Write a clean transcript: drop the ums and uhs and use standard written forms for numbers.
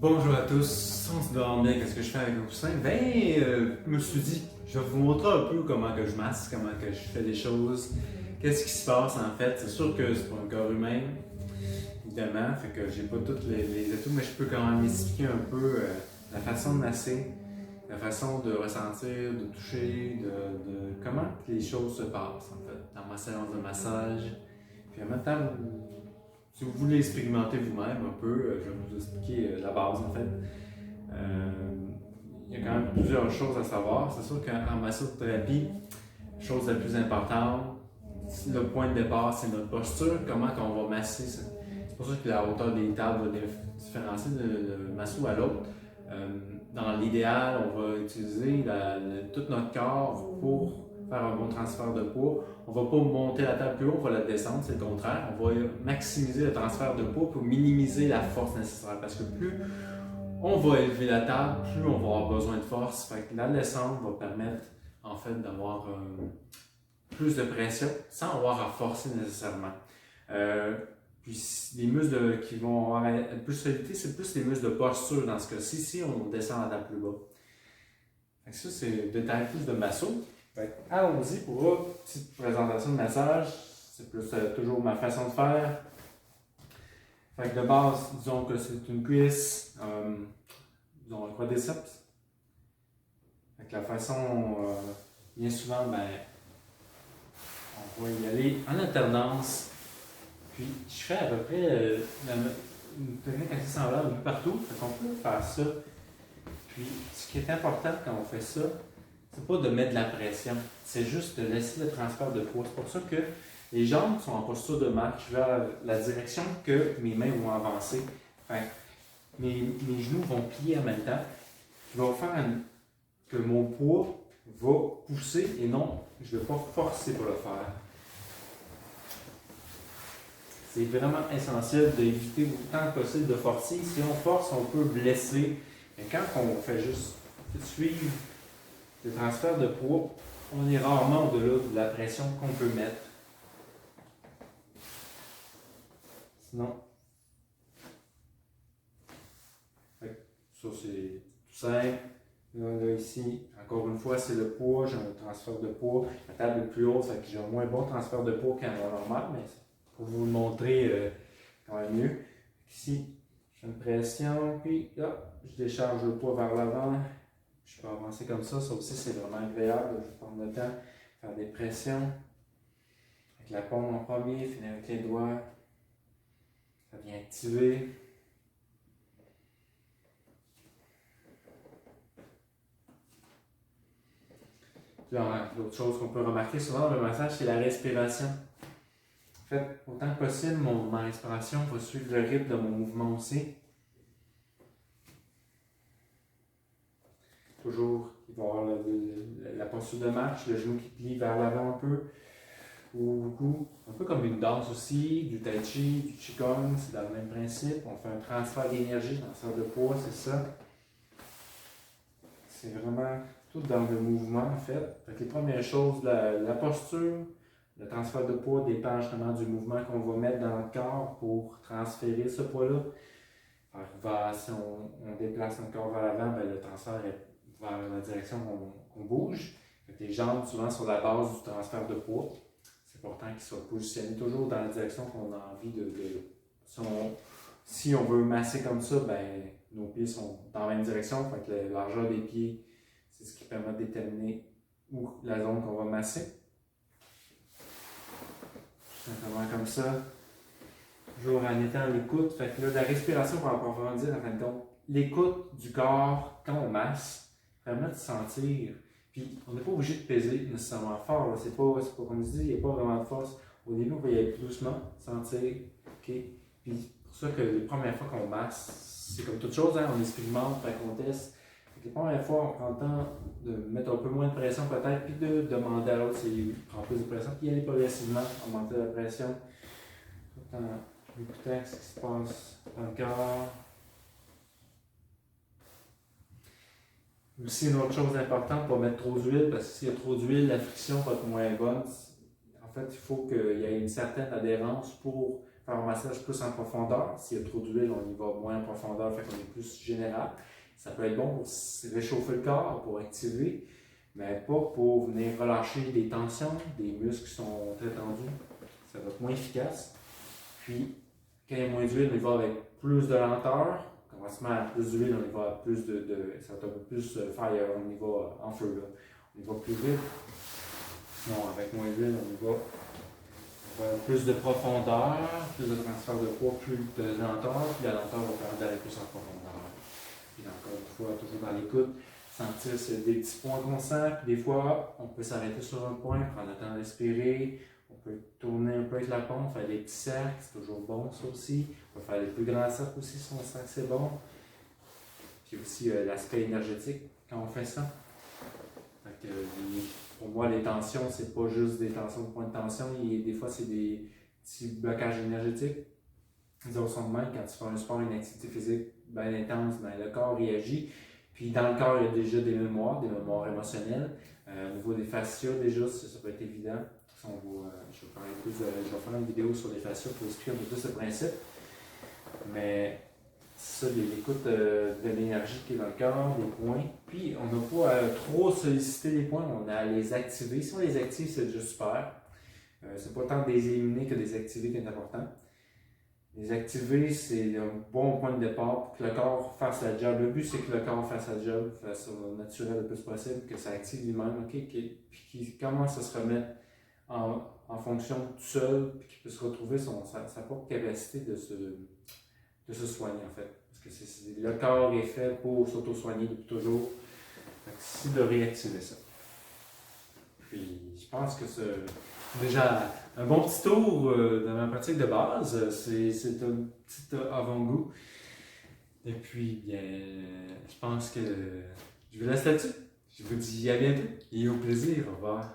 Bonjour à tous, on se demande bien qu'est-ce que je fais avec le coussin. Je me suis dit, je vais vous montrer un peu comment que je masse, comment que je fais les choses, qu'est-ce qui se passe en fait. C'est sûr que c'est pas un corps humain, évidemment, fait que j'ai pas tous les atouts, mais je peux quand même expliquer un peu la façon de masser, la façon de ressentir, de toucher, de comment que les choses se passent en fait dans ma séance de massage. Puis en même temps, si vous voulez expérimenter vous-même un peu, je vais vous expliquer la base en fait. Il y a quand même plusieurs choses à savoir. C'est sûr qu'en massothérapie, chose la plus importante, le point de départ, c'est notre posture, comment on va masser. C'est pour ça que la hauteur des tables va différencier de masso à l'autre. Dans l'idéal, on va utiliser tout notre corps pour faire un bon transfert de poids. On ne va pas monter la table plus haut, on va la descendre, c'est le contraire. On va maximiser le transfert de poids pour minimiser la force nécessaire. Parce que plus on va élever la table, plus on va avoir besoin de force. Fait que la descente va permettre en fait d'avoir plus de pression sans avoir à forcer nécessairement. Puis les muscles qui vont avoir le plus solidité, c'est plus les muscles de posture dans ce cas-ci, si on descend la table plus bas. Fait que ça, c'est le détail plus de masso. Allons-y pour une petite présentation de massage. C'est plus toujours ma façon de faire. Fait que de base, disons que c'est une cuisse, disons un quadriceps. Fait que la façon, bien souvent, on va y aller en alternance. Puis je fais à peu près une technique assez semblable un peu partout. Fait qu'on peut faire ça. Puis ce qui est important quand on fait ça, c'est pas de mettre de la pression, c'est juste de laisser le transfert de poids. C'est pour ça que les jambes sont en posture de marche vers la direction que mes mains vont avancer. Enfin, mes genoux vont plier en même temps, qui va faire que mon poids va pousser et non, je ne vais pas forcer pour le faire. C'est vraiment essentiel d'éviter autant que possible de forcer. Si on force, on peut blesser. Mais quand on fait juste suivre le transfert de poids, on est rarement au-delà de la pression qu'on peut mettre. Sinon, ça c'est tout simple. Là, ici, encore une fois, c'est le poids, j'ai un transfert de poids. La table est plus haute, fait que j'ai un moins bon transfert de poids qu'un normal, mais pour vous le montrer quand même mieux. Ici, je fais une pression, puis là, je décharge le poids vers l'avant. Je peux avancer comme ça aussi c'est vraiment agréable. Je vais prendre le temps de faire des pressions. Avec la paume en premier, finir avec les doigts. Ça vient activer. L'autre chose qu'on peut remarquer souvent dans le massage, c'est la respiration. En fait, autant que possible, ma respiration va suivre le rythme de mon mouvement aussi. Toujours, il va y avoir la posture de marche, le genou qui plie vers l'avant un peu, ou beaucoup, un peu comme une danse aussi, du tai chi, du qigong, c'est dans le même principe. On fait un transfert d'énergie, transfert de poids, c'est ça. C'est vraiment tout dans le mouvement en fait. Fait que les premières choses, la posture, le transfert de poids dépend justement du mouvement qu'on va mettre dans notre corps pour transférer ce poids-là. Si on déplace notre corps vers l'avant, le transfert est vers la direction qu'on bouge. Fait les jambes, souvent, sur la base du transfert de poids. C'est important qu'ils soient positionnés toujours dans la direction qu'on a envie de. Si on veut masser comme ça, nos pieds sont dans la même direction. Fait que la largeur des pieds, c'est ce qui permet de déterminer où la zone qu'on va masser. Tout simplement comme ça. Toujours en étant à l'écoute. Fait que là, la respiration va approfondir en fin de compte. L'écoute du corps quand on masse, vraiment de sentir. Puis on n'est pas obligé de peser nécessairement fort. C'est pas comme je dis, il n'y a pas vraiment de force. Au début, on va y aller plus doucement, sentir. OK. Puis pour ça que les premières fois qu'on masse, c'est comme toute chose, hein, on expérimente, on teste. Les premières fois, on prend le temps de mettre un peu moins de pression peut-être, puis de demander à l'autre s'il prend plus de pression, puis y aller progressivement, augmenter la pression. Tout en écoutant ce qui se passe dans le corps. Aussi, une autre chose importante, pas mettre trop d'huile, parce que s'il y a trop d'huile, la friction va être moins bonne. En fait, il faut qu'il y ait une certaine adhérence pour faire un massage plus en profondeur. S'il y a trop d'huile, on y va moins en profondeur, fait qu'on est plus général. Ça peut être bon pour réchauffer le corps, pour activer, mais pas pour venir relâcher des tensions, des muscles qui sont très tendus. Ça va être moins efficace. Puis, quand il y a moins d'huile, on y va avec plus de lenteur. Quand on se met à plus d'huile, on y va à plus ça va être un peu plus fire, on y va en feu. Là. On y va plus vite. Non, avec moins d'huile, on y va plus de profondeur, plus de transfert de poids, plus de lenteur, puis la lenteur va permettre d'aller plus en profondeur. Puis encore une fois, toujours dans l'écoute, sentir des petits points qu'on sent, puis des fois, on peut s'arrêter sur un point, prendre le temps de respirer, on peut tourner un peu avec la pompe, faire des petits cercles, c'est toujours bon ça aussi. On peut faire des plus grands cercles aussi si on sent que c'est bon. Puis aussi l'aspect énergétique quand on fait ça. Fait que, pour moi, les tensions, c'est pas juste des tensions de point de tension, des fois, c'est des petits blocages énergétiques. Disons, son de même, quand tu fais un sport, une activité physique bien intense, ben, le corps réagit. Puis dans le corps, il y a déjà des mémoires émotionnelles. Au niveau des fascias, déjà, ça peut être évident. Je vais faire une vidéo sur les fascias pour expliquer un peu plus ce principe. Mais c'est ça, l'écoute de l'énergie qui est dans le corps, des points. Puis, on n'a pas à trop solliciter les points, on a à les activer. Si on les active, c'est déjà super. C'est pas tant de les éliminer que de les activer qui est important. Les activer, c'est un bon point de départ pour que le corps fasse la job. Le but, c'est que le corps fasse la job, fasse ça naturel le plus possible, que ça active lui-même, puis qu'il commence à se remettre en fonction tout seul, puis qu'il puisse retrouver sa propre capacité de se soigner en fait. Parce que le corps est fait pour s'auto-soigner depuis toujours. Fait que c'est de réactiver ça. Puis je pense que c'est déjà un bon petit tour de ma pratique de base. C'est un petit avant-goût. Et puis, bien, je pense que je vous laisse là-dessus. Je vous dis à bientôt et au plaisir. Au revoir.